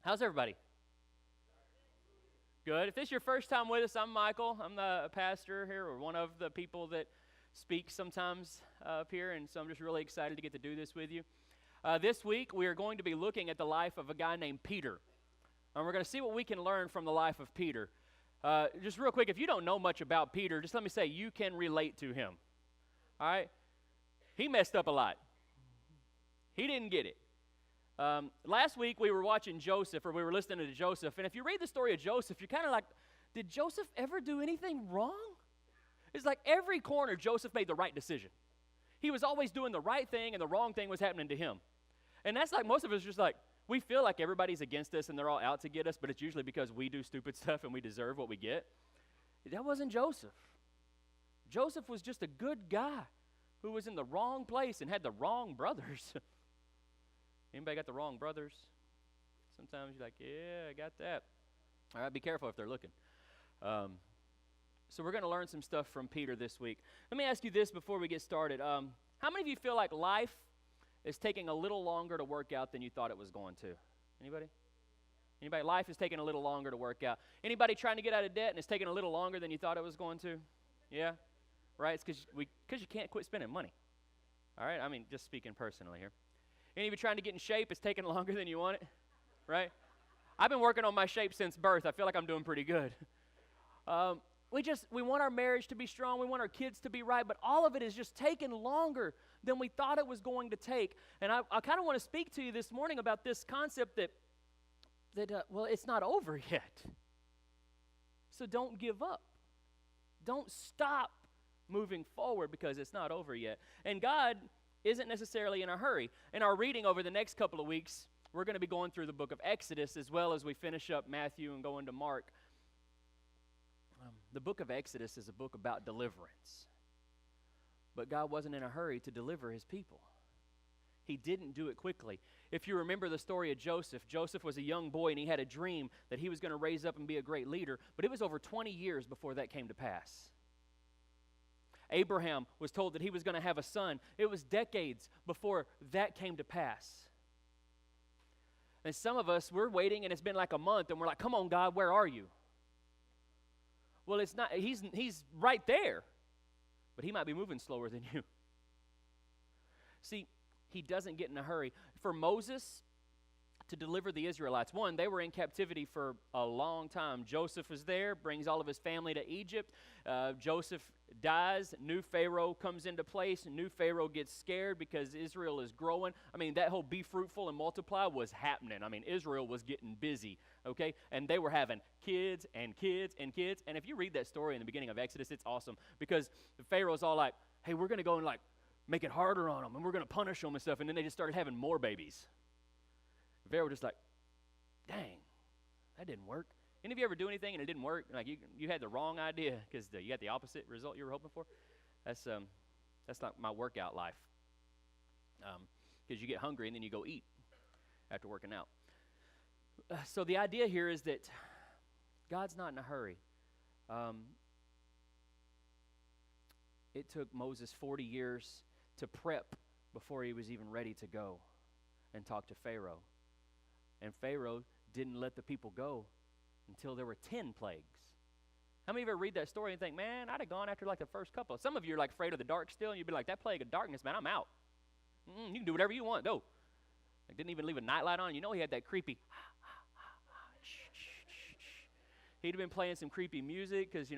How's everybody? Good. If this is your first time with us, I'm Michael. I'm the pastor here, or one of the people that speak sometimes up here, and so I'm just really excited to get to do this with you. This week, we are going to be looking at the life of a guy named Peter, and we're going to see what we can learn from the life of Peter. Just real quick, if you don't know much about Peter, just let me say you can relate to him. All right? He messed up a lot. He didn't get it. Last week we were watching Joseph, or we were listening to Joseph, and if you read the story of Joseph, you're kind of like, did Joseph ever do anything wrong? It's like every corner Joseph made the right decision. He was always doing the right thing, and the wrong thing was happening to him. And that's like most of us just like, we feel like everybody's against us and they're all out to get us, but it's usually because we do stupid stuff and we deserve what we get. That wasn't Joseph. Joseph was just a good guy who was in the wrong place and had the wrong brothers. Anybody got the wrong brothers? Sometimes you're like, yeah, I got that. All right, be careful if they're looking. So we're going to learn some stuff from Peter this week. Let me ask you this before we get started. How many of you feel like life is taking a little longer to work out than you thought it was going to? Anybody? Anybody? Life is taking a little longer to work out. Anybody trying to get out of debt and it's taking a little longer than you thought it was going to? Yeah? Right? It's because you can't quit spending money. All right? I mean, just speaking personally here. Any of you trying to get in shape, it's taking longer than you want it, right? I've been working on my shape since birth. I feel like I'm doing pretty good. We want our marriage to be strong. We want our kids to be right, but all of it is just taking longer than we thought it was going to take. And I kind of want to speak to you this morning about this concept that it's not over yet. So don't give up. Don't stop moving forward because it's not over yet. And God isn't necessarily in a hurry. In our reading over the next couple of weeks, we're going to be going through the book of Exodus as well as we finish up Matthew and go into Mark. The book of Exodus is a book about deliverance. But God wasn't in a hurry to deliver his people. He didn't do it quickly. If you remember the story of Joseph, Joseph was a young boy and he had a dream that he was going to raise up and be a great leader, but it was over 20 years before that came to pass. Abraham was told that he was going to have a son. It was decades before that came to pass. And some of us, we're waiting and it's been like a month and we're like, come on, God, where are you? Well, it's not. He's right there, but he might be moving slower than you. See, he doesn't get in a hurry. For Moses to deliver the Israelites, one, they were in captivity for a long time. Joseph was there, brings all of his family to Egypt. Joseph dies. New Pharaoh comes into place. New Pharaoh gets scared because Israel is growing. I mean, that whole be fruitful and multiply was happening. I mean, Israel was getting busy, okay? And they were having kids and kids and kids. And if you read that story in the beginning of Exodus, it's awesome because the Pharaoh's all like, hey, we're going to go and like make it harder on them and we're going to punish them and stuff. And then they just started having more babies. Pharaoh was just like, dang, that didn't work. Any of you ever do anything and it didn't work? Like you had the wrong idea because you got the opposite result you were hoping for? That's not my workout life. Because you get hungry and then you go eat after working out. So the idea here is that God's not in a hurry. It took Moses 40 years to prep before he was even ready to go and talk to Pharaoh. And Pharaoh didn't let the people go until there were 10 plagues. How many of you ever read that story and think, man, I'd have gone after like the first couple. Some of you are like afraid of the dark still, and you'd be like, that plague of darkness, man, I'm out. You can do whatever you want. No. Like, didn't even leave a nightlight on. You know he had that creepy, he'd have been playing some creepy music because,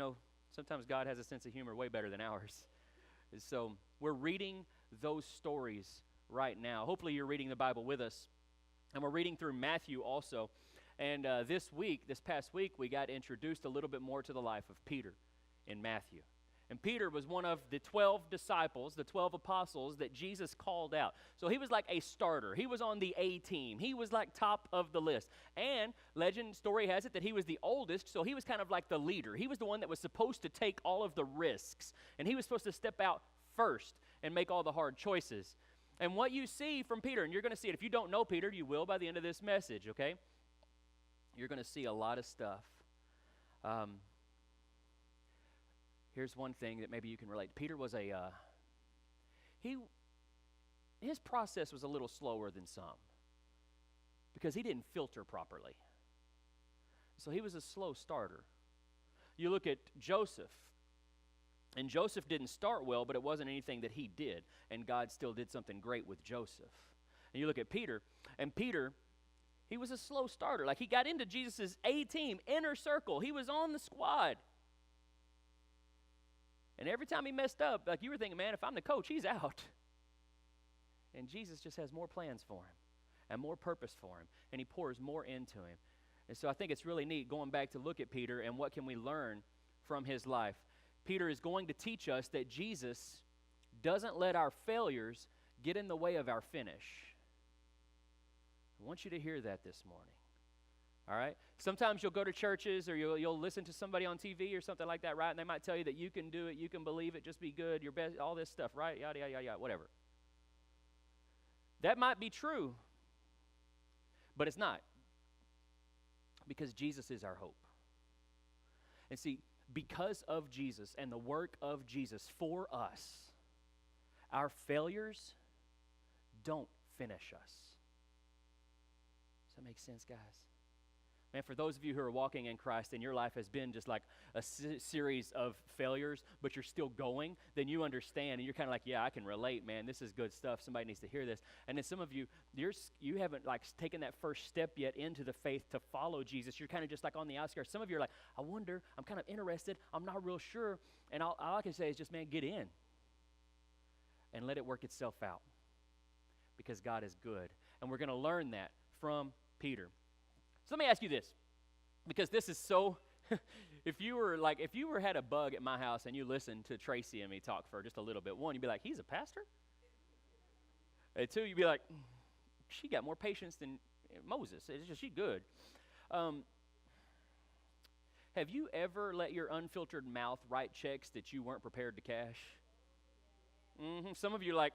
sometimes God has a sense of humor way better than ours. And so we're reading those stories right now. Hopefully you're reading the Bible with us. And we're reading through Matthew also. And this past week, we got introduced a little bit more to the life of Peter in Matthew. And Peter was one of the 12 disciples, the 12 apostles that Jesus called out. So he was like a starter. He was on the A team. He was like top of the list. And story has it that he was the oldest, so he was kind of like the leader. He was the one that was supposed to take all of the risks. And he was supposed to step out first and make all the hard choices. And what you see from Peter, and you're going to see it. If you don't know Peter, you will by the end of this message, okay? You're going to see a lot of stuff. Here's one thing that maybe you can relate. Peter was his process was a little slower than some. because he didn't filter properly. So he was a slow starter. You look at Joseph, and Joseph didn't start well, but it wasn't anything that he did, and God still did something great with Joseph. And you look at Peter, and Peter, he was a slow starter. Like, he got into Jesus' A-team, inner circle. He was on the squad. And every time he messed up, like, you were thinking, man, if I'm the coach, he's out. And Jesus just has more plans for him and more purpose for him, and he pours more into him. And so I think it's really neat going back to look at Peter and what can we learn from his life. Peter is going to teach us that Jesus doesn't let our failures get in the way of our finish. I want you to hear that this morning. All right? Sometimes you'll go to churches or you'll listen to somebody on TV or something like that, right? And they might tell you that you can do it, you can believe it, just be good, your best, all this stuff, right? Yada, yada, yada, whatever. That might be true, but it's not. Because Jesus is our hope. And see, because of Jesus and the work of Jesus for us, our failures don't finish us. Does that make sense, guys? Man, for those of you who are walking in Christ and your life has been just like a series of failures, but you're still going, then you understand and you're kind of like, yeah, I can relate, man. This is good stuff. Somebody needs to hear this. And then some of you, you haven't like taken that first step yet into the faith to follow Jesus. You're kind of just like on the outskirts. Some of you are like, I wonder, I'm kind of interested. I'm not real sure. And all I can say is just, man, get in and let it work itself out because God is good. And we're going to learn that from Peter. So let me ask you this, because this is so, if you had a bug at my house and you listened to Tracy and me talk for just a little bit, one, you'd be like, he's a pastor? And two, you'd be like, she got more patience than Moses. It's just, she's good. Have you ever let your unfiltered mouth write checks that you weren't prepared to cash? Mm-hmm. Some of you are like,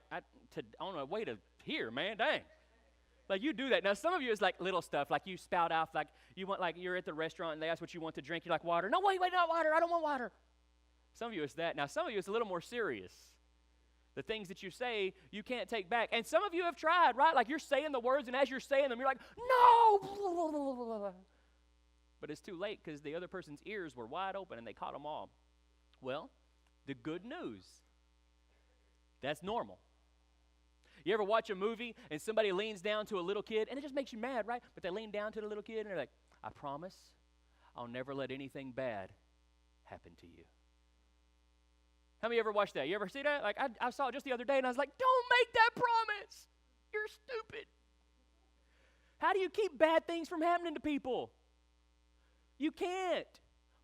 on a way to here, man, dang. Like, you do that. Now, some of you is like little stuff, like you spout off, like you want, like you're at the restaurant and they ask what you want to drink. You're like, water. No, wait, not water. I don't want water. Some of you is that. Now, some of you is a little more serious. The things that you say, you can't take back. And some of you have tried, right? Like, you're saying the words, and as you're saying them, you're like, no. But it's too late because the other person's ears were wide open and they caught them all. Well, the good news, that's normal. You ever watch a movie and somebody leans down to a little kid, and it just makes you mad, right? But they lean down to the little kid, and they're like, I promise I'll never let anything bad happen to you. How many of you ever watched that? You ever see that? Like, I saw it just the other day, and I was like, don't make that promise. You're stupid. How do you keep bad things from happening to people? You can't.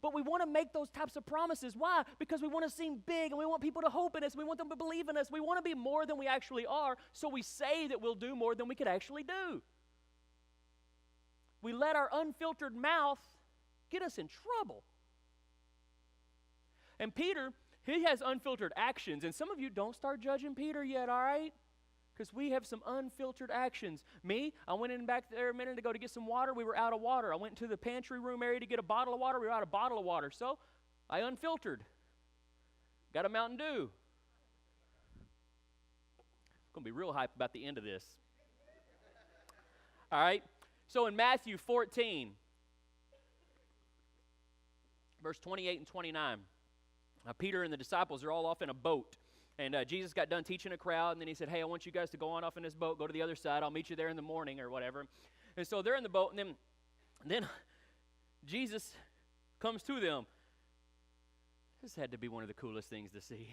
But we want to make those types of promises. Why? Because we want to seem big, and we want people to hope in us. We want them to believe in us. We want to be more than we actually are, so we say that we'll do more than we could actually do. We let our unfiltered mouth get us in trouble. And Peter, he has unfiltered actions, and some of you don't start judging Peter yet, all right? Because we have some unfiltered actions. Me, I went in back there a minute ago to get some water. We were out of water. I went to the pantry room area to get a bottle of water. We were out of bottle of water. So I unfiltered. Got a Mountain Dew. Going to be real hype about the end of this. All right. So in Matthew 14, verse 28 and 29, Peter and the disciples are all off in a boat. And Jesus got done teaching a crowd, and then he said, hey, I want you guys to go on off in this boat, go to the other side. I'll meet you there in the morning or whatever. And so they're in the boat, and then Jesus comes to them. This had to be one of the coolest things to see.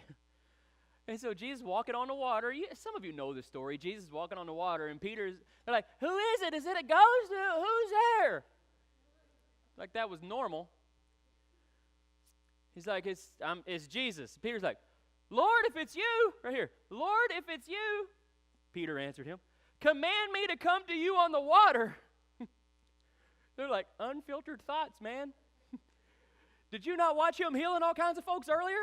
And so Jesus walking on the water. Some of you know the story. Jesus is walking on the water, and they're like, who is it? Is it a ghost? Who's there? Like that was normal. He's like, it's Jesus. Peter's like, Lord, if it's you, right here, Lord, if it's you, Peter answered him, command me to come to you on the water. They're like unfiltered thoughts, man. Did you not watch him healing all kinds of folks earlier?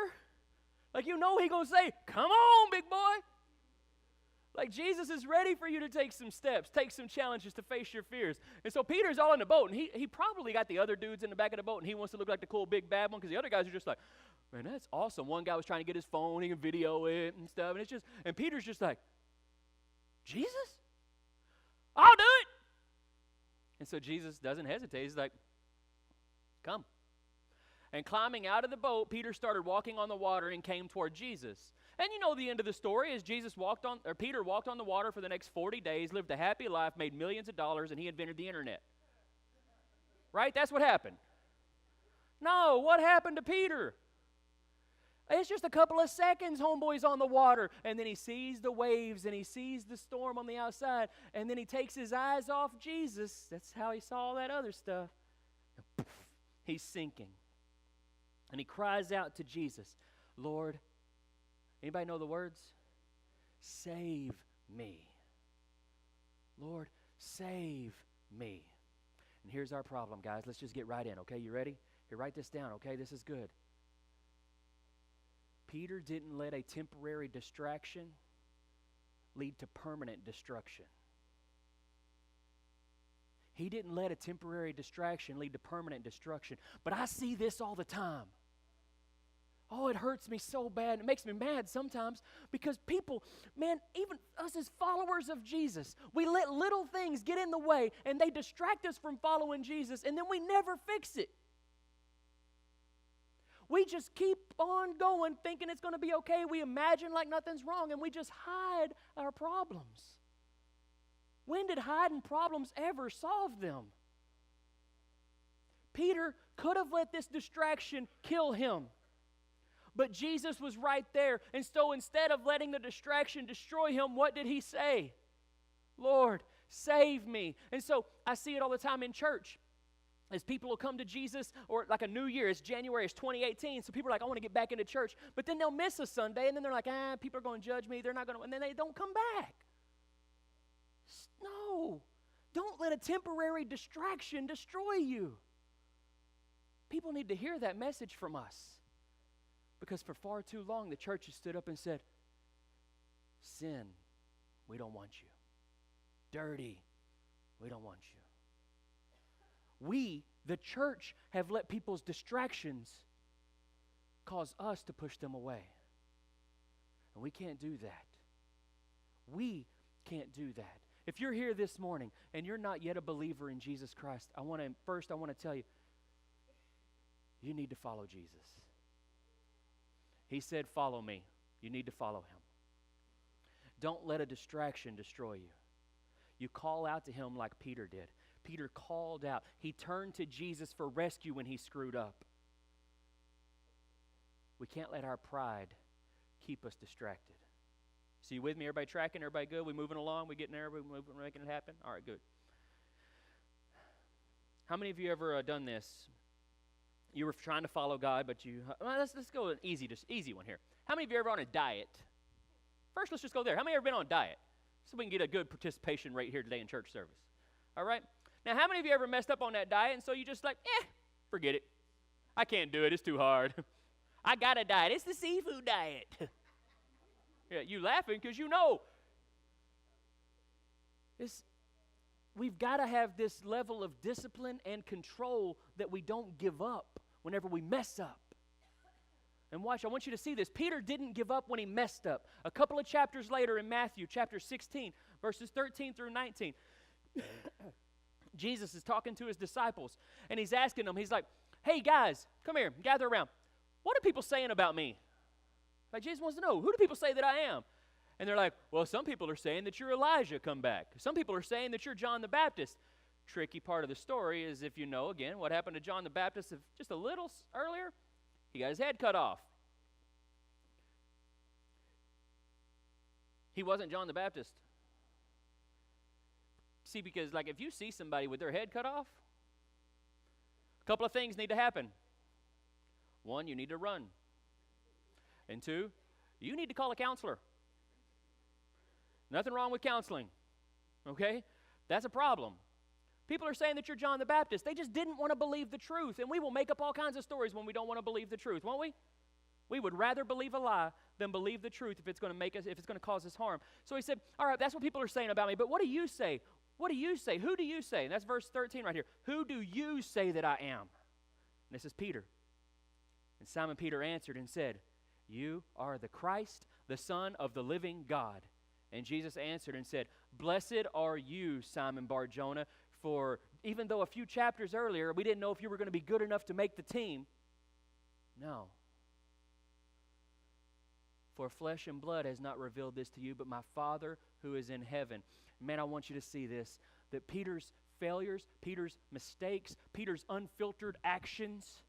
Like, you know he going to say, come on, big boy. Like, Jesus is ready for you to take some steps, take some challenges to face your fears. And so Peter's all in the boat, and he probably got the other dudes in the back of the boat, and he wants to look like the cool big bad one, because the other guys are just like, man, that's awesome. One guy was trying to get his phone, he can video it and stuff, and Peter's just like, Jesus? I'll do it. And so Jesus doesn't hesitate. He's like, come. And climbing out of the boat, Peter started walking on the water and came toward Jesus. And you know the end of the story is Peter walked on the water for the next 40 days, lived a happy life, made millions of dollars, and he invented the internet. Right? That's what happened. No, what happened to Peter? It's just a couple of seconds, homeboy's on the water, and then he sees the waves, and he sees the storm on the outside, and then he takes his eyes off Jesus. That's how he saw all that other stuff. And poof, he's sinking. And he cries out to Jesus, Lord, anybody know the words? Save me. Lord, save me. And here's our problem, guys. Let's just get right in, okay? You ready? Here, write this down, okay? This is good. Peter didn't let a temporary distraction lead to permanent destruction. He didn't let a temporary distraction lead to permanent destruction. But I see this all the time. Oh, it hurts me so bad. It makes me mad sometimes because people, man, even us as followers of Jesus, we let little things get in the way and they distract us from following Jesus, and then we never fix it. We just keep on going thinking it's going to be okay. We imagine like nothing's wrong, and we just hide our problems. When did hiding problems ever solve them? Peter could have let this distraction kill him. But Jesus was right there. And so instead of letting the distraction destroy him, what did he say? Lord, save me. And so I see it all the time in church. As people will come to Jesus, or like a new year, it's January, it's 2018, so people are like, I want to get back into church. But then they'll miss a Sunday, and then they're like, people are going to judge me, they're not going to, and then they don't come back. No, don't let a temporary distraction destroy you. People need to hear that message from us. Because for far too long, the church has stood up and said, sin, we don't want you. Dirty, we don't want you. We, the church, have let people's distractions cause us to push them away. And we can't do that. We can't do that. If you're here this morning and you're not yet a believer in Jesus Christ, I want to tell you, you need to follow Jesus. He said, follow me. You need to follow him. Don't let a distraction destroy you. You call out to him like Peter did. Peter called out. He turned to Jesus for rescue when he screwed up. We can't let our pride keep us distracted. So you with me? Everybody tracking? Everybody good? We moving along? We getting there? We moving, making it happen? All right, good. How many of you ever done this? You were trying to follow God, but let's go with an easy one here. How many of you ever on a diet? First, let's just go there. How many ever been on a diet? So we can get a good participation rate here today in church service. All right? Now, how many of you ever messed up on that diet, and so you just like, forget it. I can't do it. It's too hard. I got a diet. It's the seafood diet. Yeah, you laughing because you know. We've got to have this level of discipline and control that we don't give up whenever we mess up. And watch, I want you to see this. Peter didn't give up when he messed up. A couple of chapters later in Matthew, chapter 16, verses 13 through 19, Jesus is talking to his disciples, and he's asking them, he's like, hey guys, come here, gather around. What are people saying about me? Like Jesus wants to know, who do people say that I am? And they're like, well, some people are saying that you're Elijah come back. Some people are saying that you're John the Baptist. Tricky part of the story is, if you know, again, what happened to John the Baptist just a little earlier? He got his head cut off. He wasn't John the Baptist. See, because like if you see somebody with their head cut off, a couple of things need to happen. One, you need to run. And two, you need to call a counselor. Nothing wrong with counseling, okay? That's a problem. People are saying that you're John the Baptist. They just didn't want to believe the truth, and we will make up all kinds of stories when we don't want to believe the truth, won't we? We would rather believe a lie than believe the truth if it's going to cause us harm. So he said, all right, that's what people are saying about me, but what do you say? What do you say? Who do you say? And that's verse 13 right here. Who do you say that I am? And this is Peter. And Simon Peter answered and said, you are the Christ, the Son of the living God. And Jesus answered and said, blessed are you, Simon Bar-Jonah, for even though a few chapters earlier we didn't know if you were going to be good enough to make the team. No. For flesh and blood has not revealed this to you, but my Father who is in heaven. Man, I want you to see this, that Peter's failures, Peter's mistakes, Peter's unfiltered actions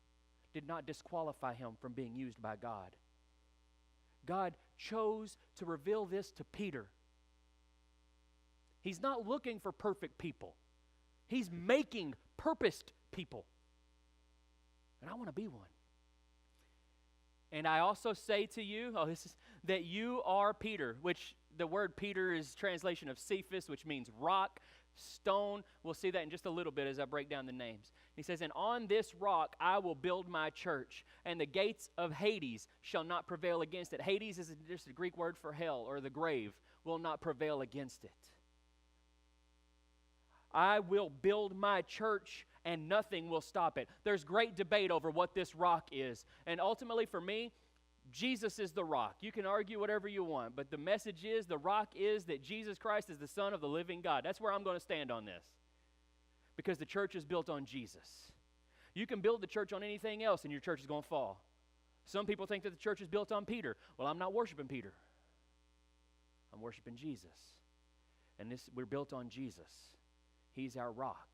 did not disqualify him from being used by God. God chose to reveal this to Peter. He's not looking for perfect people. He's making purposed people. And I want to be one. And I also say to you, that you are Peter, which the word Peter is translation of Cephas, which means rock, stone. We'll see that in just a little bit as I break down the names. He says, and on this rock I will build my church, and the gates of Hades shall not prevail against it. Hades is just a Greek word for hell or the grave, will not prevail against it. I will build my church and nothing will stop it. There's great debate over what this rock is. And ultimately for me, Jesus is the rock. You can argue whatever you want, but the message is, the rock is that Jesus Christ is the Son of the living God. That's where I'm going to stand on this. Because the church is built on Jesus. You can build the church on anything else and your church is going to fall. Some people think that the church is built on Peter. Well, I'm not worshiping Peter. I'm worshiping Jesus. And we're built on Jesus. He's our rock.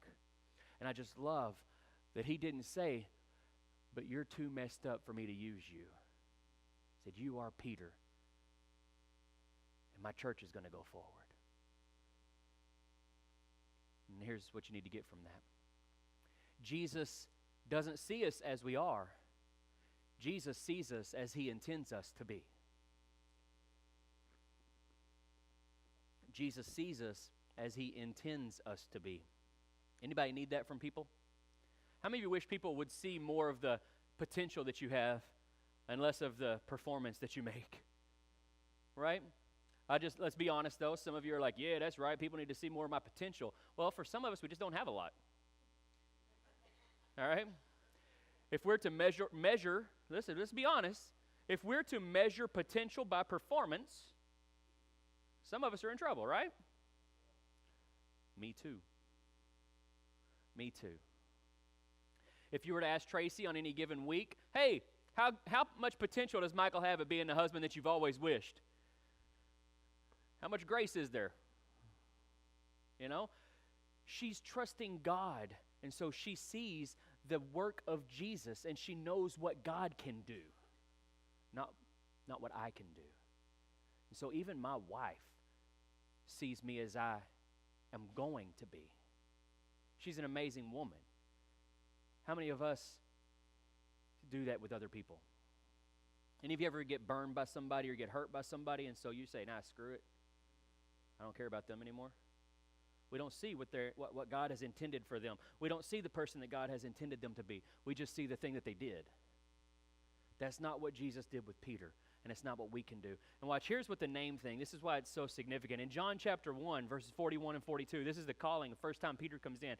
And I just love that he didn't say, but you're too messed up for me to use you. He said, you are Peter. And my church is going to go forward. And here's what you need to get from that. Jesus doesn't see us as we are. Jesus sees us as he intends us to be. Jesus sees us as he intends us to be. Anybody need that from people? How many of you wish people would see more of the potential that you have and less of the performance that you make? Right? Let's be honest though, some of you are like, yeah, that's right, people need to see more of my potential. Well, for some of us, we just don't have a lot. All right? If we're to measure, listen, let's be honest, if we're to measure potential by performance, some of us are in trouble, right? Me too. Me too. If you were to ask Tracy on any given week, hey, how much potential does Michael have at being the husband that you've always wished? How much grace is there? You know? She's trusting God, and so she sees the work of Jesus, and she knows what God can do, not what I can do. And so even my wife sees me as I am going to be. She's an amazing woman. How many of us do that with other people? Any of you ever get burned by somebody or get hurt by somebody, and so you say, nah, screw it. I don't care about them anymore. We don't see what God has intended for them. We don't see the person that God has intended them to be. We just see the thing that they did. That's not what Jesus did with Peter, and it's not what we can do. And watch, here's what the name thing, this is why it's so significant. In John chapter 1, verses 41 and 42, this is the calling, the first time Peter comes in. It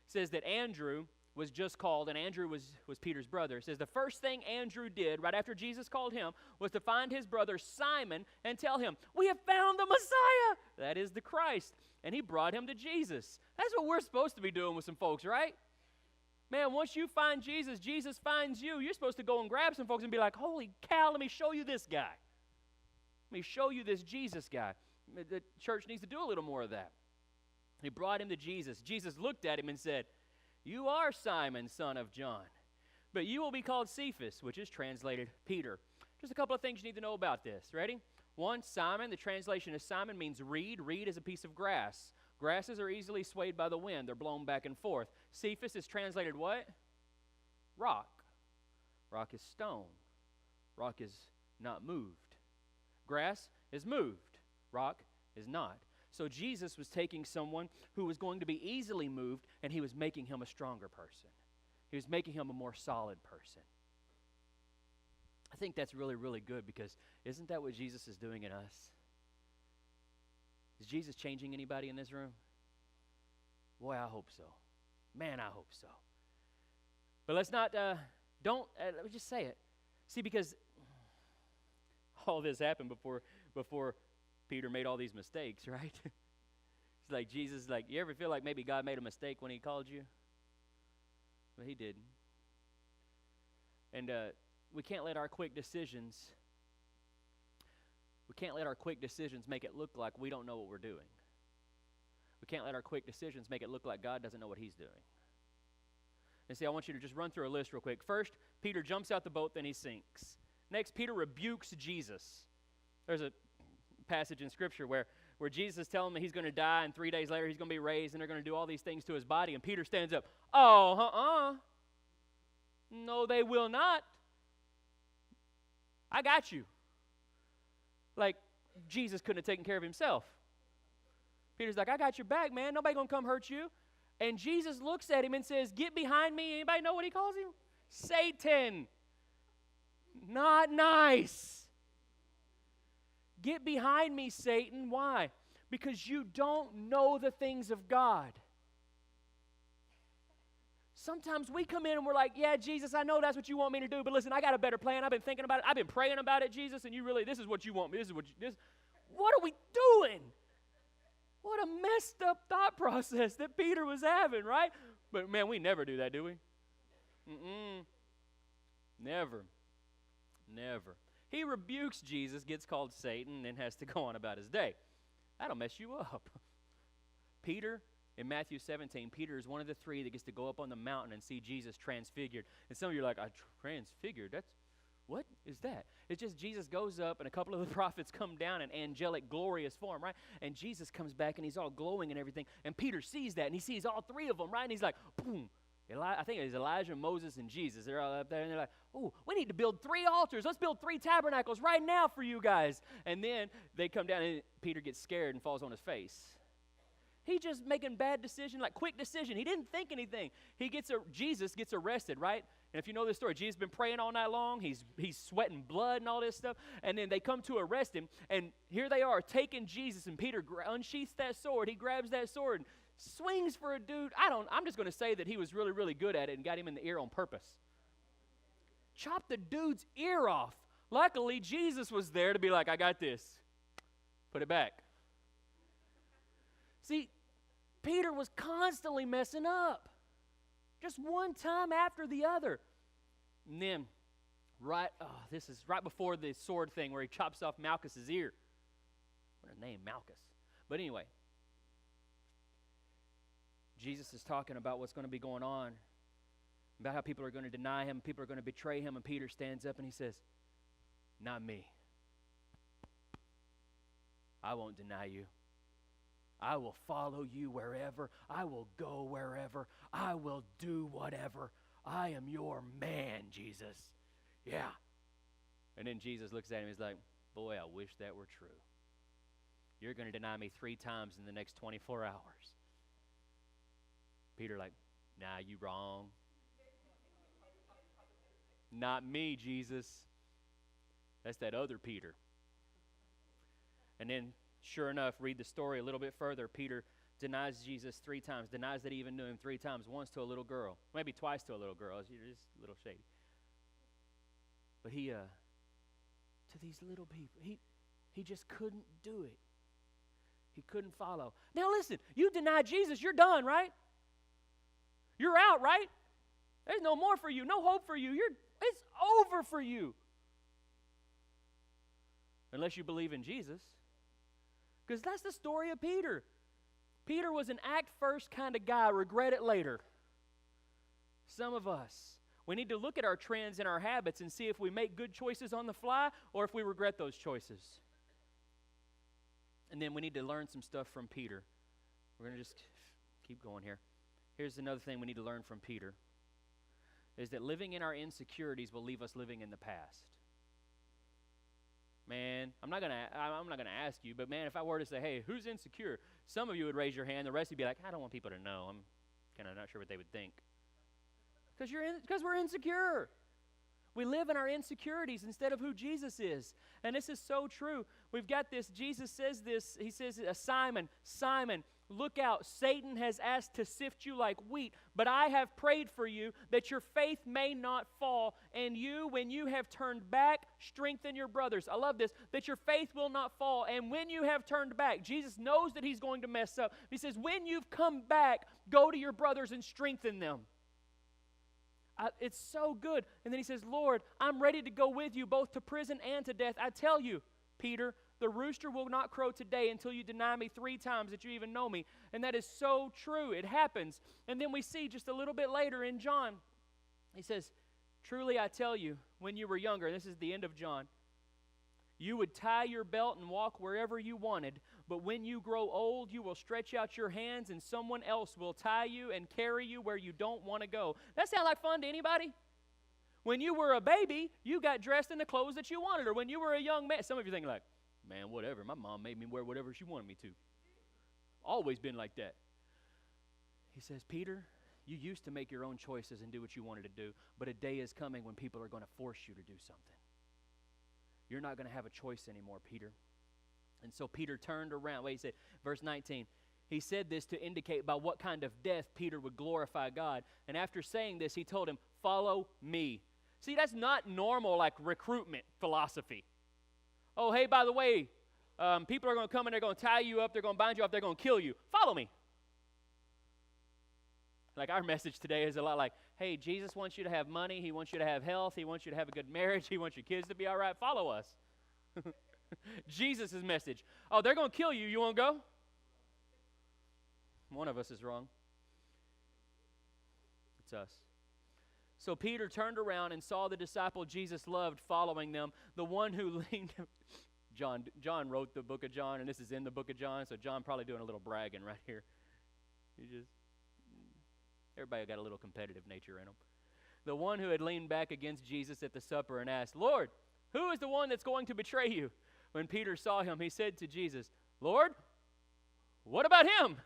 says that Andrew was just called, and Andrew was Peter's brother. It says the first thing Andrew did right after Jesus called him was to find his brother Simon and tell him, we have found the Messiah. That is the Christ. And he brought him to Jesus. That's what we're supposed to be doing with some folks, right? Man, once you find Jesus, Jesus finds you. You're supposed to go and grab some folks and be like, holy cow, let me show you this guy. Let me show you this Jesus guy. The church needs to do a little more of that. He brought him to Jesus. Jesus looked at him and said, you are Simon, son of John, but you will be called Cephas, which is translated Peter. Just a couple of things you need to know about this. Ready? One, Simon, the translation of Simon means reed. Reed is a piece of grass. Grasses are easily swayed by the wind. They're blown back and forth. Cephas is translated what? Rock. Rock is stone. Rock is not moved. Grass is moved. Rock is not. So Jesus was taking someone who was going to be easily moved, and he was making him a stronger person. He was making him a more solid person. I think that's really, really good, because isn't that what Jesus is doing in us? Is Jesus changing anybody in this room? Boy, I hope so. Man, I hope so. But let's not, let me just say it. See, because all this happened before Peter made all these mistakes, right? It's like Jesus, like, you ever feel like maybe God made a mistake when he called you? Well, he didn't. And we can't let our quick decisions make it look like we don't know what we're doing. We can't let our quick decisions make it look like God doesn't know what he's doing. And see, I want you to just run through a list real quick. First, Peter jumps out the boat, then he sinks. Next, Peter rebukes Jesus. There's a passage in Scripture where Jesus is telling him he's going to die, and 3 days later he's going to be raised, and they're going to do all these things to his body. And Peter stands up. No, they will not. I got you. Like, Jesus couldn't have taken care of himself. Peter's like, I got your back, man. Nobody going to come hurt you. And Jesus looks at him and says, get behind me. Anybody know what he calls him? Satan. Not nice. Get behind me, Satan. Why? Because you don't know the things of God. Sometimes we come in and we're like, yeah, Jesus, I know that's what you want me to do, but listen, I got a better plan. I've been thinking about it. I've been praying about it, Jesus, and this is what you want me. What are we doing? What a messed up thought process that Peter was having, right? But man, we never do that, do we? Never. He rebukes Jesus, gets called Satan, and has to go on about his day. That'll mess you up. Peter, in Matthew 17, Peter is one of the three that gets to go up on the mountain and see Jesus transfigured. And some of you are like, transfigured? What is that? It's just Jesus goes up and a couple of the prophets come down in angelic, glorious form, right? And Jesus comes back and he's all glowing and everything. And Peter sees that and he sees all three of them, right? And he's like, boom. I think it's Elijah, Moses, and Jesus. They're all up there and they're like, oh, we need to build 3 altars. Let's build 3 tabernacles right now for you guys. And then they come down and Peter gets scared and falls on his face. He just making bad decision, like quick decision. He didn't think anything. Jesus gets arrested, right? And if you know this story, Jesus has been praying all night long. He's sweating blood and all this stuff. And then they come to arrest him. And here they are taking Jesus. And Peter unsheaths that sword. He grabs that sword and swings for a dude. I'm just going to say that he was really, really good at it and got him in the ear on purpose. Chopped the dude's ear off. Luckily, Jesus was there to be like, I got this. Put it back. See, Peter was constantly messing up. Just one time after the other. And then, this is right before the sword thing where he chops off Malchus's ear. What a name, Malchus. But anyway, Jesus is talking about what's going to be going on, about how people are going to deny him, people are going to betray him, and Peter stands up and he says, not me. I won't deny you. I will follow you wherever. I will go wherever. I will do whatever. I am your man, Jesus. Yeah. And then Jesus looks at him and he's like, boy, I wish that were true. You're going to deny me 3 times in the next 24 hours. Peter like, nah, you wrong. Not me, Jesus. That's that other Peter. And then, sure enough, read the story a little bit further. Peter denies Jesus 3 times, denies that he even knew him 3 times, once to a little girl, maybe twice to a little girl. It's just a little shady. But to these little people, he just couldn't do it. He couldn't follow. Now listen, you deny Jesus, you're done, right? You're out, right? There's no more for you, no hope for you. It's over for you. Unless you believe in Jesus. Because that's the story of Peter. Peter was an act first kind of guy, regret it later. Some of us, we need to look at our trends and our habits and see if we make good choices on the fly or if we regret those choices. And then we need to learn some stuff from Peter. We're going to just keep going here. Here's another thing we need to learn from Peter, is that living in our insecurities will leave us living in the past. Man, I'm not gonna ask you, but man, if I were to say, hey, who's insecure? Some of you would raise your hand. The rest would be like, I don't want people to know. I'm kind of not sure what they would think. Because we're insecure. We live in our insecurities instead of who Jesus is. And this is so true. We've got this, Jesus says this, he says, Simon, Simon, look out, Satan has asked to sift you like wheat, but I have prayed for you that your faith may not fall, and you, when you have turned back strengthen your brothers. I love this, that your faith will not fall. And when you have turned back, Jesus knows that he's going to mess up. He says, when you've come back, go to your brothers and strengthen them. It's so good. And then he says, Lord, I'm ready to go with you both to prison and to death. I tell you, Peter, the rooster will not crow today until you deny me 3 times that you even know me. And that is so true. It happens. And then we see just a little bit later in John, he says, truly I tell you, when you were younger, this is the end of John, you would tie your belt and walk wherever you wanted, but when you grow old, you will stretch out your hands and someone else will tie you and carry you where you don't want to go. That sound like fun to anybody? When you were a baby, you got dressed in the clothes that you wanted, or when you were a young man, some of you thinking like, man, whatever, my mom made me wear whatever she wanted me to. Always been like that. He says, Peter, you used to make your own choices and do what you wanted to do, but a day is coming when people are going to force you to do something. You're not going to have a choice anymore, Peter. And so Peter turned around. Wait, he said, verse 19, he said this to indicate by what kind of death Peter would glorify God. And after saying this, he told him, follow me. See, that's not normal like recruitment philosophy. Oh, hey, by the way, people are going to come and they're going to tie you up, they're going to bind you up, they're going to kill you. Follow me. Like our message today is a lot like, hey, Jesus wants you to have money, he wants you to have health, he wants you to have a good marriage, he wants your kids to be all right. Follow us. Jesus' message. Oh, they're going to kill you. You won't go? One of us is wrong. It's us. So Peter turned around and saw the disciple Jesus loved following them, the one who leaned. John wrote the book of John, and this is in the book of John, so John probably doing a little bragging right here. Everybody got a little competitive nature in them. The one who had leaned back against Jesus at the supper and asked, Lord, who is the one that's going to betray you? When Peter saw him, he said to Jesus, Lord, what about him?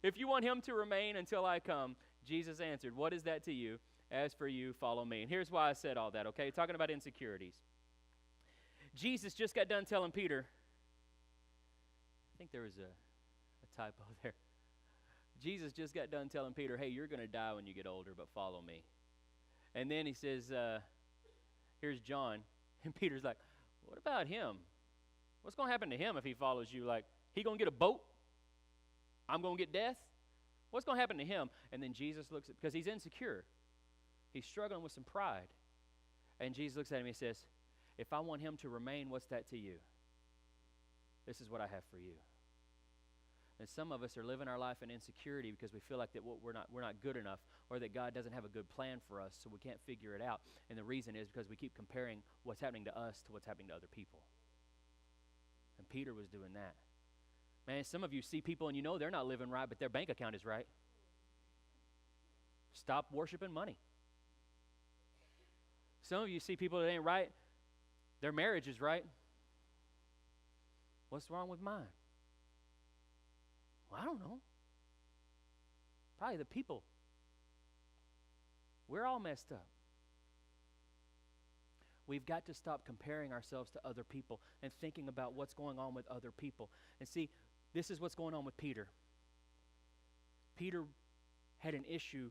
If you want him to remain until I come, Jesus answered, what is that to you? As for you, follow me. And here's why I said all that, okay? Talking about insecurities. Jesus just got done telling Peter, I think there was a typo there. Jesus just got done telling Peter, hey, you're going to die when you get older, but follow me. And then he says, here's John. And Peter's like, what about him? What's going to happen to him if he follows you? Like, he going to get a boat? I'm going to get death? What's going to happen to him? And then Jesus looks at, because he's insecure. He's struggling with some pride. And Jesus looks at him and he says, if I want him to remain, what's that to you? This is what I have for you. And some of us are living our life in insecurity because we feel like that we're not good enough, or that God doesn't have a good plan for us, so we can't figure it out. And the reason is because we keep comparing what's happening to us to what's happening to other people. And Peter was doing that. Man, some of you see people and you know they're not living right, but their bank account is right. Stop worshiping money. Some of you see people that ain't right, their marriage is right. What's wrong with mine? Well, I don't know. Probably the people. We're all messed up. We've got to stop comparing ourselves to other people and thinking about what's going on with other people. And see, this is what's going on with Peter. Peter had an issue,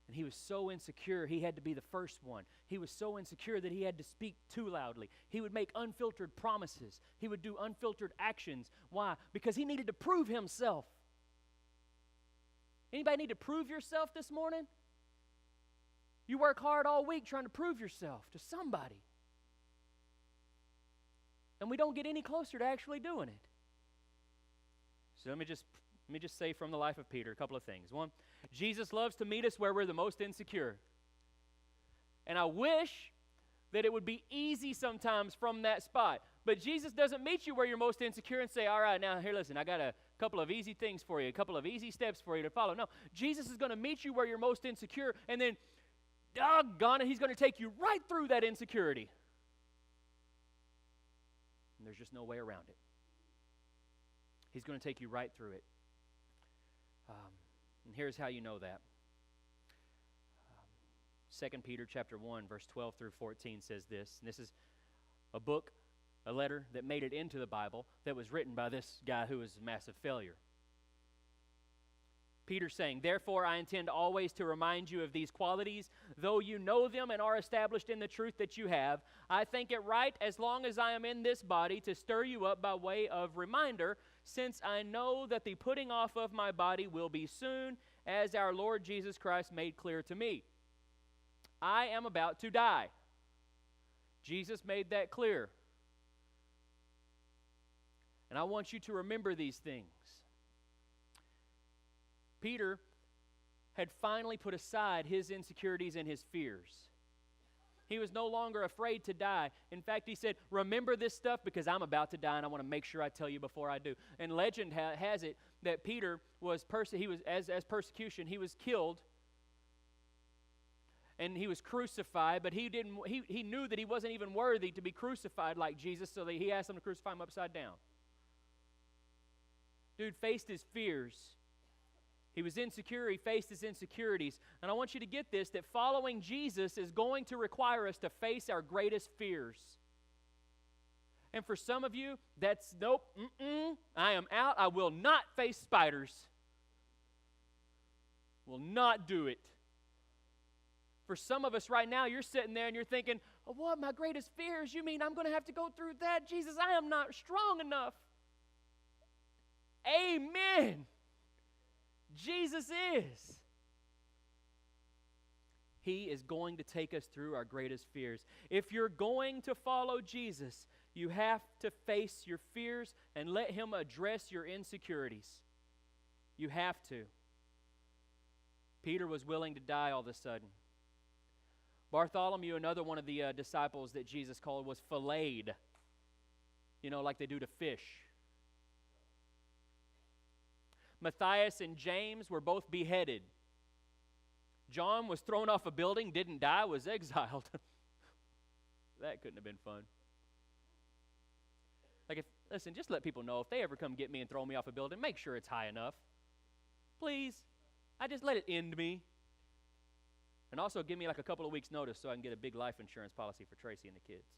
and he was so insecure he had to be the first one. He was so insecure that he had to speak too loudly. He would make unfiltered promises. He would do unfiltered actions. Why? Because he needed to prove himself. Anybody need to prove yourself this morning? You work hard all week trying to prove yourself to somebody. And we don't get any closer to actually doing it. So let me just say from the life of Peter a couple of things. One, Jesus loves to meet us where we're the most insecure. And I wish that it would be easy sometimes from that spot. But Jesus doesn't meet you where you're most insecure and say, all right, now here, listen, I got a couple of easy things for you, a couple of easy steps for you to follow. No, Jesus is going to meet you where you're most insecure, and then, doggone it, he's going to take you right through that insecurity. And there's just no way around it. He's going to take you right through it. And here's how you know that. 2 Peter chapter 1, verse 12 through 14 says this. And this is a book, a letter that made it into the Bible that was written by this guy who was a massive failure. Peter saying, "Therefore I intend always to remind you of these qualities, though you know them and are established in the truth that you have. I think it right, as long as I am in this body, to stir you up by way of reminder, since I know that the putting off of my body will be soon, as our Lord Jesus Christ made clear to me. I am about to die." Jesus made that clear. And I want you to remember these things. Peter had finally put aside his insecurities and his fears. He was no longer afraid to die. In fact, he said, "Remember this stuff because I'm about to die, and I want to make sure I tell you before I do." And legend has it that Peter was as persecution. He was killed, and he was crucified. But he knew that he wasn't even worthy to be crucified like Jesus, so that he asked them to crucify him upside down. Dude faced his fears. He was insecure. He faced his insecurities. And I want you to get this, that following Jesus is going to require us to face our greatest fears. And for some of you, that's nope, I am out. I will not face spiders. Will not do it. For some of us right now, you're sitting there and you're thinking, "Oh, what, my greatest fears? You mean I'm going to have to go through that? Jesus, I am not strong enough." Amen. Jesus is. He is going to take us through our greatest fears. If you're going to follow Jesus, you have to face your fears and let Him address your insecurities. You have to. Peter was willing to die all of a sudden. Bartholomew, another one of the disciples that Jesus called, was filleted. Like they do to fish. Matthias and James were both beheaded. John was thrown off a building, didn't die, was exiled. That couldn't have been fun. Listen, just let people know if they ever come get me and throw me off a building, make sure it's high enough. Please. I just let it end me. And also give me a couple of weeks' notice so I can get a big life insurance policy for Tracy and the kids.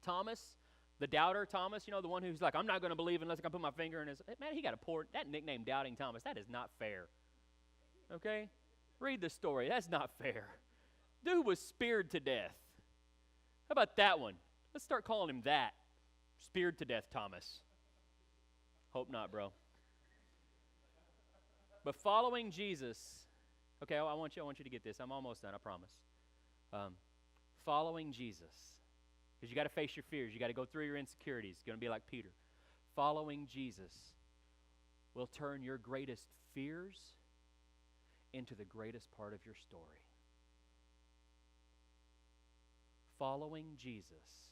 Thomas, the doubter Thomas, the one who's like, "I'm not going to believe unless I can put my finger in his..." Man, he got that nickname, Doubting Thomas. That is not fair. Okay? Read the story. That's not fair. Dude was speared to death. How about that one? Let's start calling him that. Speared to death Thomas. Hope not, bro. But following Jesus, okay, I want you to get this. I'm almost done, I promise. Following Jesus. Because you got to face your fears. You got to go through your insecurities. It's going to be like Peter. Following Jesus will turn your greatest fears into the greatest part of your story. Following Jesus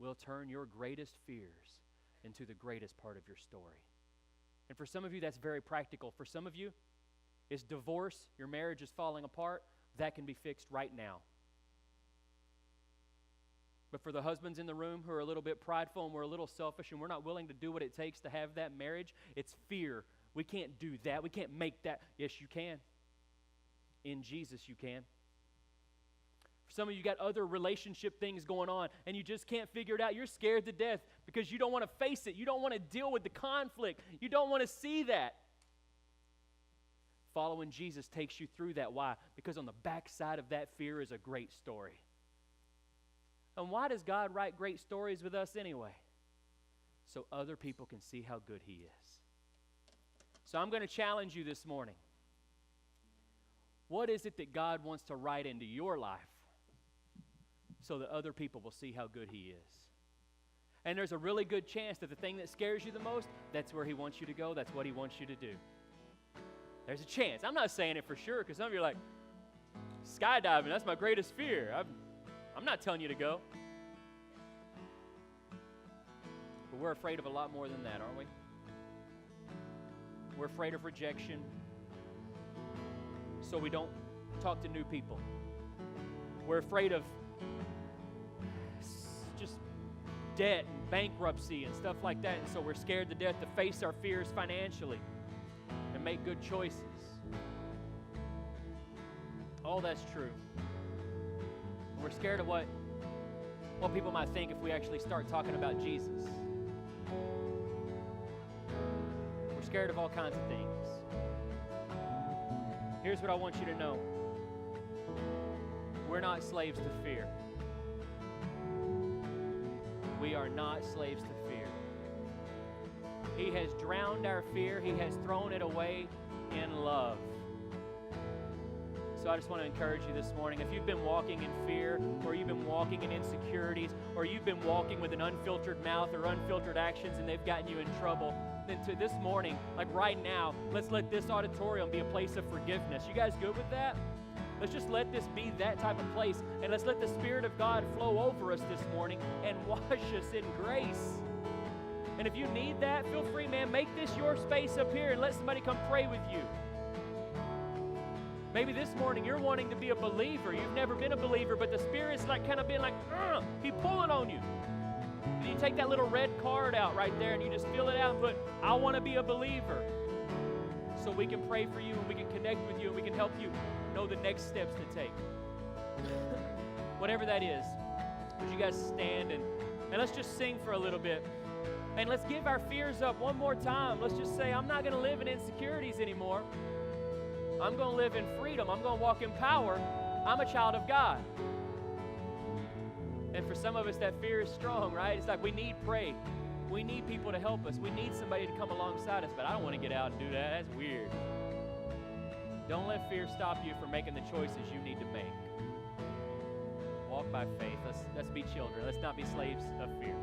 will turn your greatest fears into the greatest part of your story. And for some of you, that's very practical. For some of you, it's divorce. Your marriage is falling apart. That can be fixed right now. But for the husbands in the room who are a little bit prideful and we're a little selfish and we're not willing to do what it takes to have that marriage, it's fear. We can't do that. We can't make that. Yes, you can. In Jesus, you can. For some of you got other relationship things going on and you just can't figure it out. You're scared to death because you don't want to face it. You don't want to deal with the conflict. You don't want to see that. Following Jesus takes you through that. Why? Because on the backside of that fear is a great story. And why does God write great stories with us anyway? So other people can see how good He is. So I'm going to challenge you this morning. What is it that God wants to write into your life so that other people will see how good He is? And there's a really good chance that the thing that scares you the most, that's where He wants you to go. That's what He wants you to do. There's a chance. I'm not saying it for sure because some of you are like, skydiving, that's my greatest fear. I'm not telling you to go. But we're afraid of a lot more than that, aren't we? We're afraid of rejection, so we don't talk to new people. We're afraid of just debt and bankruptcy and stuff like that, and so we're scared to death to face our fears financially and make good choices. All that's true. We're scared of what people might think if we actually start talking about Jesus. We're scared of all kinds of things. Here's what I want you to know. We're not slaves to fear. We are not slaves to fear. He has drowned our fear. He has thrown it away in love. So I just want to encourage you this morning. If you've been walking in fear, or you've been walking in insecurities, or you've been walking with an unfiltered mouth or unfiltered actions and they've gotten you in trouble, then to this morning, like right now, let's let this auditorium be a place of forgiveness. You guys good with that? Let's just let this be that type of place, and let's let the Spirit of God flow over us this morning and wash us in grace. And if you need that, feel free, man, make this your space up here and let somebody come pray with you. Maybe this morning you're wanting to be a believer. You've never been a believer, but the Spirit's like kind of being like, He's pulling on you. And you take that little red card out right there and you just fill it out and put, I want to be a believer. So we can pray for you and we can connect with you and we can help you know the next steps to take. Whatever that is, would you guys stand and let's just sing for a little bit. And let's give our fears up one more time. Let's just say, I'm not going to live in insecurities anymore. I'm going to live in freedom. I'm going to walk in power. I'm a child of God. And for some of us, that fear is strong, right? It's like we need prayer. We need people to help us. We need somebody to come alongside us, but I don't want to get out and do that. That's weird. Don't let fear stop you from making the choices you need to make. Walk by faith. Let's be children. Let's not be slaves of fear.